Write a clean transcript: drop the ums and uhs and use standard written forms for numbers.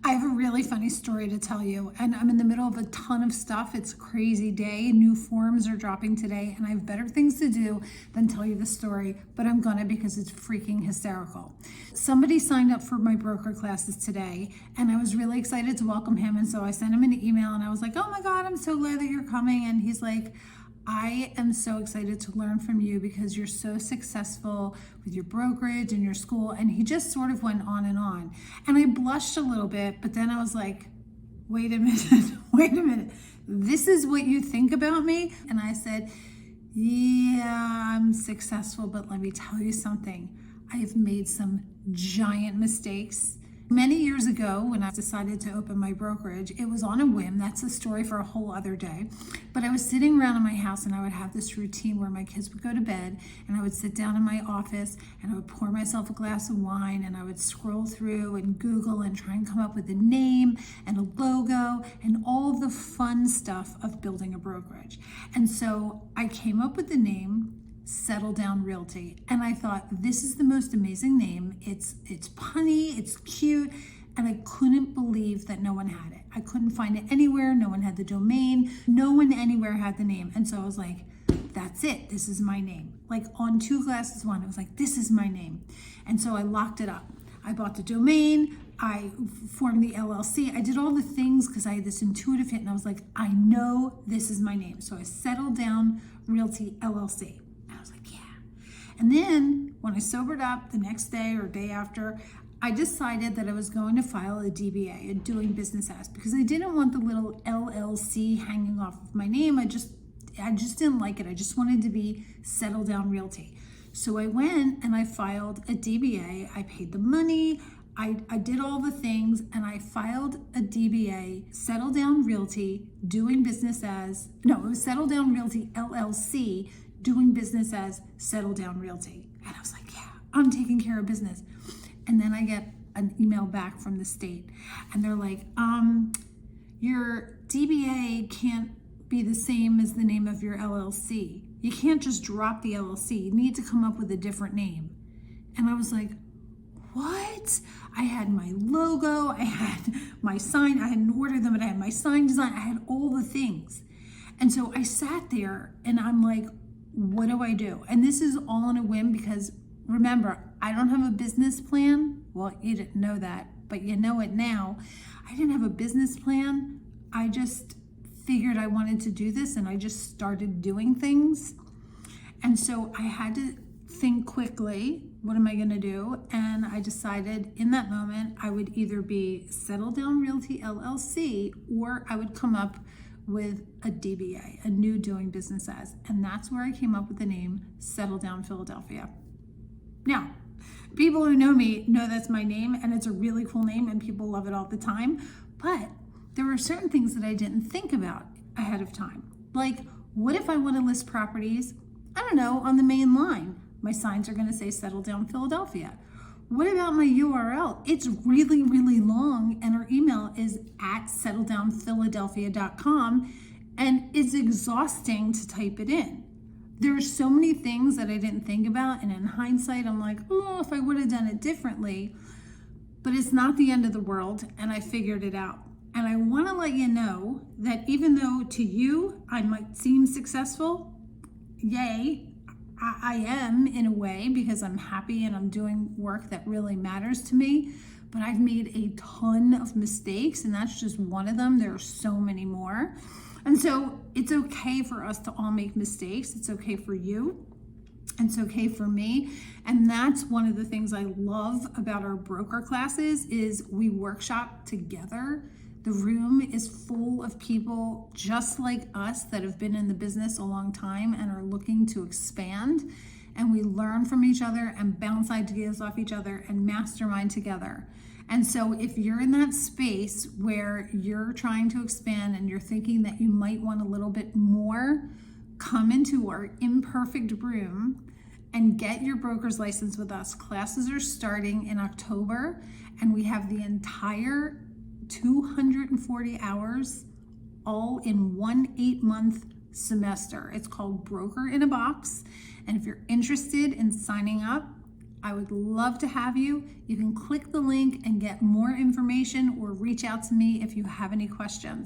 I have a really funny story to tell you, and I'm in the middle of a ton of stuff. It's a crazy day. New forms are dropping today, and I have better things to do than tell you the story, but I'm gonna because it's freaking hysterical. Somebody signed up for my broker classes today, and I was really excited to welcome him, and so I sent him an email, and I was like, oh my God, I'm so glad that you're coming, and he's like, I am so excited to learn from you because you're so successful with your brokerage and your school. And he just sort of went on and on. And I blushed a little bit, but then I was like, wait a minute, wait a minute. This is what you think about me? And I said, yeah, I'm successful, but let me tell you something. I have made some giant mistakes. Many years ago, when I decided to open my brokerage, it was on a whim. That's a story for a whole other day. But I was sitting around in my house and I would have this routine where my kids would go to bed and I would sit down in my office and I would pour myself a glass of wine and I would scroll through and Google and try and come up with a name and a logo and all the fun stuff of building a brokerage. And so I came up with the name Settle Down Realty. And I thought, this is the most amazing name. It's punny, it's cute, and I couldn't believe that no one had it. I couldn't find it anywhere. No one had the domain. No one anywhere had the name. And so I was like, that's it. This is my name. Like on two glasses of wine, I was like, this is my name. And so I locked it up. I bought the domain. I formed the LLC. I did all the things because I had this intuitive hit and I was like, I know this is my name. So I Settled Down Realty LLC. I was like, yeah. And then when I sobered up the next day or day after, I decided that I was going to file a DBA, a doing business as, because I didn't want the little LLC hanging off of my name. I just didn't like it. I just wanted to be Settle Down Realty. So I went and I filed a DBA. I paid the money. I did all the things and I filed a DBA, Settle Down Realty, doing business as, no, it was Settle Down Realty LLC, doing business as Settle Down Realty. And I was like, yeah, I'm taking care of business. And then I get an email back from the state and they're like, your DBA can't be the same as the name of your LLC. You can't just drop the LLC. You need to come up with a different name. And I was like, what? I had my logo, I had my sign, I hadn't ordered them, but I had my sign design, I had all the things. And so I sat there and I'm like, what do I do? And this is all on a whim because remember, I don't have a business plan. Well, you didn't know that, but you know it now. I didn't have a business plan. I just figured I wanted to do this and I just started doing things. And so I had to think quickly, what am I going to do? And I decided in that moment, I would either be Settle Down Realty LLC or I would come up with a DBA, a new doing business as. And that's where I came up with the name Settle Down Philadelphia. Now, people who know me know that's my name and it's a really cool name and people love it all the time. But there were certain things that I didn't think about ahead of time. Like, what if I want to list properties, I don't know, on the main line? My signs are going to say Settle Down Philadelphia. What about my URL? It's really, really long and our email is at settledownphiladelphia.com and it's exhausting to type it in. There are so many things that I didn't think about and in hindsight, I'm like, oh, if I would have done it differently, but it's not the end of the world and I figured it out. And I want to let you know that even though to you, I might seem successful, yay, I am in a way because I'm happy and I'm doing work that really matters to me, but I've made a ton of mistakes and that's just one of them. There are so many more. And so it's okay for us to all make mistakes. It's okay for you. It's okay for me. And that's one of the things I love about our broker classes is we workshop together. The room is full of people just like us that have been in the business a long time and are looking to expand. And we learn from each other and bounce ideas off each other and mastermind together. And so if you're in that space where you're trying to expand and you're thinking that you might want a little bit more, come into our imperfect room and get your broker's license with us. Classes are starting in October and we have the entire 240 hours all in one 8-month semester. It's called Broker in a Box. And if you're interested in signing up, I would love to have you. You can click the link and get more information or reach out to me if you have any questions.